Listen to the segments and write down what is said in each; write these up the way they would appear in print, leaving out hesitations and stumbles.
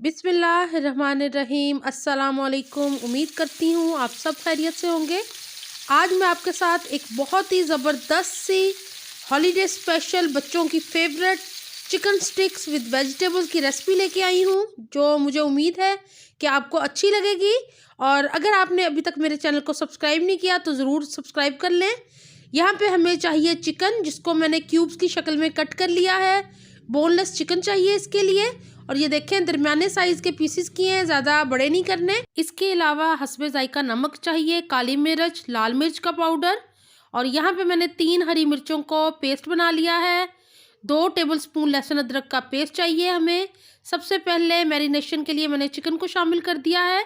बिस्मिल्लाहिर्रहमानिर्रहीम। अस्सलामुअलैकुम। उम्मीद करती हूँ आप सब खैरियत से होंगे। आज मैं आपके साथ एक बहुत ही ज़बरदस्त सी हॉलीडे स्पेशल बच्चों की favourite chicken sticks with vegetables की रेसिपी लेके आई हूँ, जो मुझे उम्मीद है कि आपको अच्छी लगेगी। और अगर आपने अभी तक मेरे चैनल को सब्सक्राइब नहीं किया तो ज़रूर सब्सक्राइब कर लें। यहाँ पे हमें चाहिए चिकन, जिसको मैंने क्यूब्स की शक्ल में कट कर लिया है। बोनलेस चिकन चाहिए इसके लिए। और ये देखें, दरमियाने साइज़ के पीसेस किए हैं, ज़्यादा बड़े नहीं करने। इसके अलावा हस्बे जायका नमक चाहिए, काली मिर्च, लाल मिर्च का पाउडर। और यहाँ पे मैंने 3 हरी मिर्चों को पेस्ट बना लिया है। 2 टेबलस्पून लहसुन अदरक का पेस्ट चाहिए हमें। सबसे पहले मैरिनेशन के लिए मैंने चिकन को शामिल कर दिया है।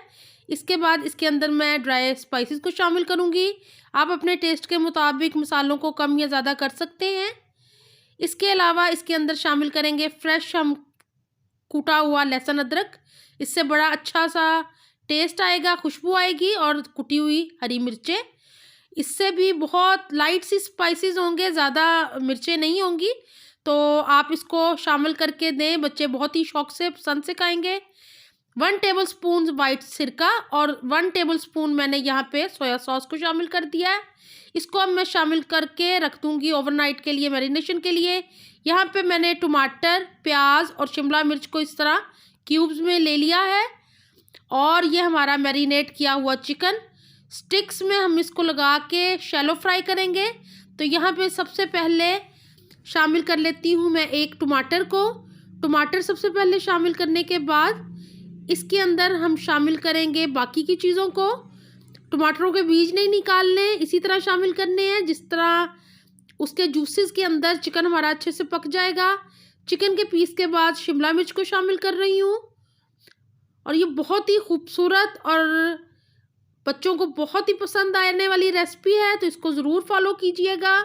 इसके बाद इसके अंदर मैं ड्राई स्पाइसेस को शामिल करूँगी। आप अपने टेस्ट के मुताबिक मसालों को कम या ज़्यादा कर सकते हैं। इसके अलावा इसके अंदर शामिल करेंगे फ्रेश हम कूटा हुआ लहसुन अदरक। इससे बड़ा अच्छा सा टेस्ट आएगा, खुशबू आएगी। और कुटी हुई हरी मिर्चें, इससे भी बहुत लाइट सी स्पाइसेस होंगे, ज़्यादा मिर्चें नहीं होंगी। तो आप इसको शामिल करके दें, बच्चे बहुत ही शौक से पसंद से खाएंगे। 1 टेबलस्पून वाइट सिरका और 1 टेबलस्पून मैंने यहाँ पे सोया सॉस को शामिल कर दिया है। इसको अब मैं शामिल करके रख दूँगी ओवरनाइट के लिए, मैरिनेशन के लिए। यहाँ पे मैंने टमाटर, प्याज और शिमला मिर्च को इस तरह क्यूब्स में ले लिया है। और ये हमारा मैरिनेट किया हुआ चिकन स्टिक्स में हम इसको लगा के शैलो फ्राई करेंगे। तो यहाँ पे सबसे पहले शामिल कर लेती हूँ मैं एक टमाटर को। टमाटर सबसे पहले शामिल करने के बाद इसके अंदर हम शामिल करेंगे बाकी की चीज़ों को। टमाटरों के बीज नहीं निकालने, इसी तरह शामिल करने हैं जिस तरह उसके जूसेस के अंदर चिकन हमारा अच्छे से पक जाएगा। चिकन के पीस के बाद शिमला मिर्च को शामिल कर रही हूँ। और ये बहुत ही खूबसूरत और बच्चों को बहुत ही पसंद आने वाली रेसिपी है, तो इसको ज़रूर फॉलो कीजिएगा।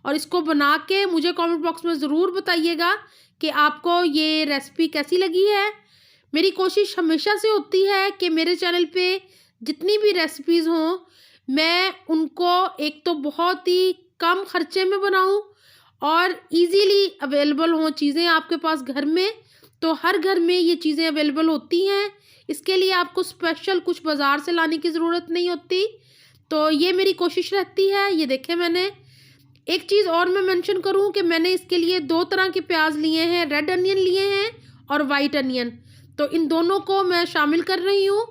और इसको बना के मुझे कमेंट बॉक्स में ज़रूर बताइएगा कि आपको ये रेसिपी कैसी लगी है। मेरी कोशिश हमेशा से होती है कि मेरे चैनल पे जितनी भी रेसिपीज़ हों, मैं उनको एक तो बहुत ही कम खर्चे में बनाऊं और इजीली अवेलेबल हों चीज़ें आपके पास घर में। तो हर घर में ये चीज़ें अवेलेबल होती हैं, इसके लिए आपको स्पेशल कुछ बाज़ार से लाने की ज़रूरत नहीं होती। तो ये मेरी कोशिश रहती है। ये देखें, मैंने एक चीज़ और मैं मेंशन करूं कि मैंने इसके लिए 2 तरह के प्याज लिए हैं, रेड अनियन लिए हैं और वाइट अनियन। तो इन दोनों को मैं शामिल कर रही हूँ।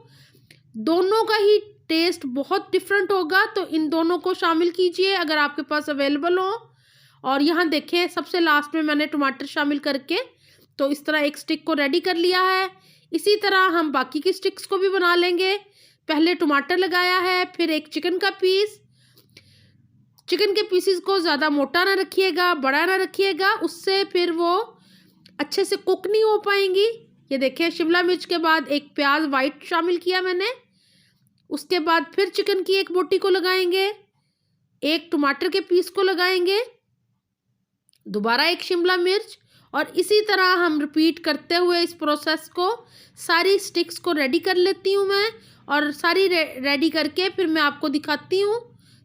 दोनों का ही टेस्ट बहुत डिफरेंट होगा, तो इन दोनों को शामिल कीजिए अगर आपके पास अवेलेबल हो। और यहाँ देखें, सबसे लास्ट में मैंने टमाटर शामिल करके तो इस तरह एक स्टिक को रेडी कर लिया है। इसी तरह हम बाकी की स्टिक्स को भी बना लेंगे। पहले टमाटर लगाया है, फिर एक चिकन का पीस। चिकन के पीसेस को ज़्यादा मोटा ना रखिएगा, बड़ा ना रखिएगा, उससे फिर वो अच्छे से कुक नहीं हो पाएंगी। ये देखिए, शिमला मिर्च के बाद एक प्याज वाइट शामिल किया मैंने। उसके बाद फिर चिकन की एक बोटी को लगाएंगे, एक टमाटर के पीस को लगाएंगे, दोबारा एक शिमला मिर्च। और इसी तरह हम रिपीट करते हुए इस प्रोसेस को सारी स्टिक्स को रेडी कर लेती हूँ मैं। और सारी रेडी करके फिर मैं आपको दिखाती हूँ।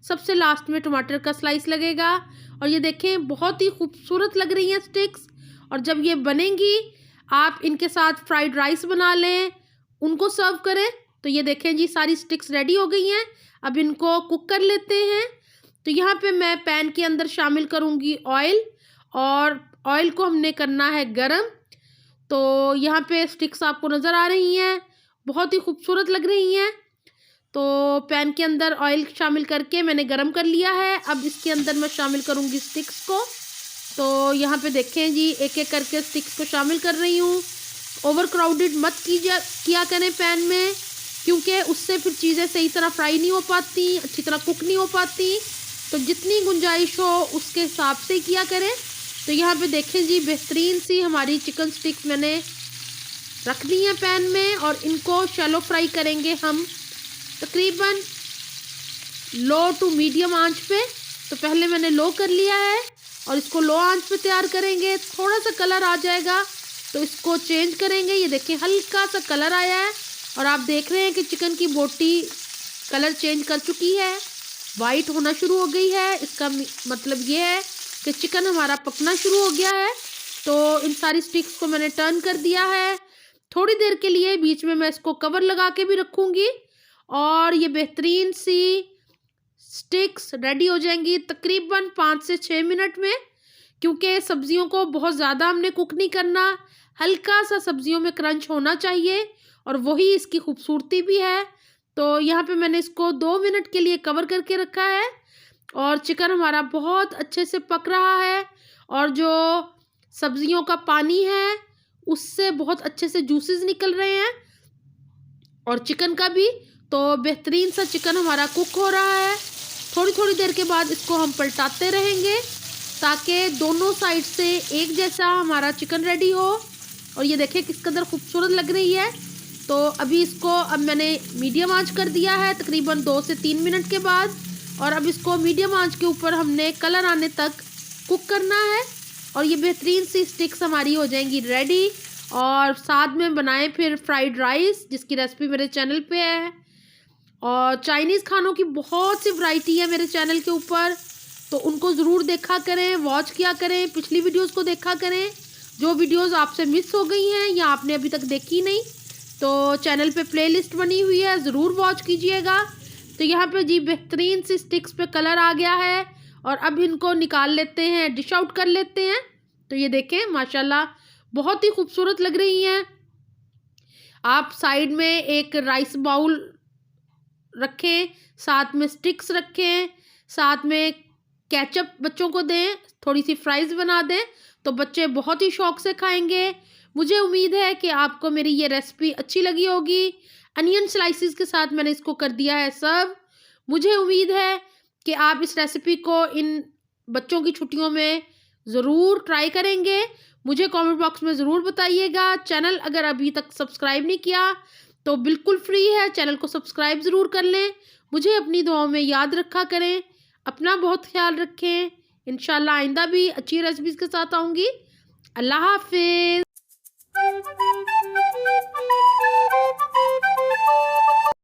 सबसे लास्ट में टमाटर का स्लाइस लगेगा। और ये देखें, बहुत ही खूबसूरत लग रही हैं स्टिक्स। और जब ये बनेंगी, आप इनके साथ फ्राइड राइस बना लें, उनको सर्व करें। तो ये देखें जी, सारी स्टिक्स रेडी हो गई हैं। अब इनको कुक कर लेते हैं। तो यहाँ पे मैं पैन के अंदर शामिल करूँगी ऑयल, और ऑयल को हमने करना है गरम। तो यहाँ पे स्टिक्स आपको नज़र आ रही हैं, बहुत ही खूबसूरत लग रही हैं। तो पैन के अंदर ऑयल शामिल करके मैंने गरम कर लिया है। अब इसके अंदर मैं शामिल करूँगी स्टिक्स को। तो यहाँ पे देखें जी, एक एक करके स्टिक्स को शामिल कर रही हूँ। ओवर क्राउडेड मत किया करें पैन में, क्योंकि उससे फिर चीज़ें सही तरह फ्राई नहीं हो पाती, अच्छी तरह कुक नहीं हो पाती। तो जितनी गुंजाइश हो उसके हिसाब से किया करें। तो यहाँ पे देखें जी, बेहतरीन सी हमारी चिकन स्टिक्स मैंने रख दी हैं पैन में। और इनको शैलो फ्राई करेंगे हम तकरीबन लो टू मीडियम आंच पे। तो पहले मैंने लो कर लिया है और इसको लो आंच पे तैयार करेंगे। थोड़ा सा कलर आ जाएगा तो इसको चेंज करेंगे। ये देखिए, हल्का सा कलर आया है और आप देख रहे हैं कि चिकन की बोटी कलर चेंज कर चुकी है, वाइट होना शुरू हो गई है। इसका मतलब ये है कि चिकन हमारा पकना शुरू हो गया है। तो इन सारी स्टिक्स को मैंने टर्न कर दिया है। थोड़ी देर के लिए बीच में मैं इसको कवर लगा के भी रखूँगी और ये बेहतरीन सी स्टिक्स रेडी हो जाएंगी तकरीबन 5 से 6 मिनट में। क्योंकि सब्जियों को बहुत ज़्यादा हमने कुक नहीं करना, हल्का सा सब्जियों में क्रंच होना चाहिए और वही इसकी खूबसूरती भी है। तो यहाँ पे मैंने इसको 2 मिनट के लिए कवर करके रखा है और चिकन हमारा बहुत अच्छे से पक रहा है और जो सब्जियों का पानी है उससे बहुत अच्छे से जूसेस निकल रहे हैं और चिकन का भी। तो बेहतरीन सा चिकन हमारा कुक हो रहा है। थोड़ी थोड़ी देर के बाद इसको हम पलटाते रहेंगे ताकि दोनों साइड से एक जैसा हमारा चिकन रेडी हो। और ये देखिए किस कदर खूबसूरत लग रही है। तो अभी इसको अब मैंने मीडियम आंच कर दिया है तकरीबन 2 से 3 मिनट के बाद और अब इसको मीडियम आंच के ऊपर हमने कलर आने तक कुक करना है और ये बेहतरीन सी स्टिक्स हमारी हो जाएंगी रेडी। और साथ में बनाएं फिर फ्राइड राइस जिसकी रेसिपी मेरे चैनल पे है और चाइनीज़ खानों की बहुत सी वैरायटी है मेरे चैनल के ऊपर, तो उनको ज़रूर देखा करें, वॉच किया करें, पिछली वीडियोस को देखा करें। जो वीडियोस आपसे मिस हो गई हैं या आपने अभी तक देखी नहीं तो चैनल पे प्लेलिस्ट बनी हुई है, ज़रूर वॉच कीजिएगा। तो यहाँ पे जी बेहतरीन सी स्टिक्स पे कलर आ गया है और अब इनको निकाल लेते हैं, डिश आउट कर लेते हैं। तो ये देखें माशाल्लाह बहुत ही खूबसूरत लग रही हैं। आप साइड में एक राइस बाउल रखें, साथ में स्टिक्स रखें, साथ में केचप बच्चों को दें, थोड़ी सी फ्राइज़ बना दें तो बच्चे बहुत ही शौक़ से खाएंगे। मुझे उम्मीद है कि आपको मेरी ये रेसिपी अच्छी लगी होगी। अनियन स्लाइसिस के साथ मैंने इसको कर दिया है सर्व। मुझे उम्मीद है कि आप इस रेसिपी को इन बच्चों की छुट्टियों में ज़रूर ट्राई करेंगे। मुझे कमेंट बॉक्स में ज़रूर बताइएगा। चैनल अगर अभी तक सब्सक्राइब नहीं किया तो बिल्कुल फ्री है, चैनल को सब्सक्राइब ज़रूर कर लें। मुझे अपनी दुआओं में याद रखा करें। अपना बहुत ख्याल रखें। इंशाल्लाह आइंदा भी अच्छी रेसिपीज़ के साथ आऊँगी। अल्लाह हाफिज़।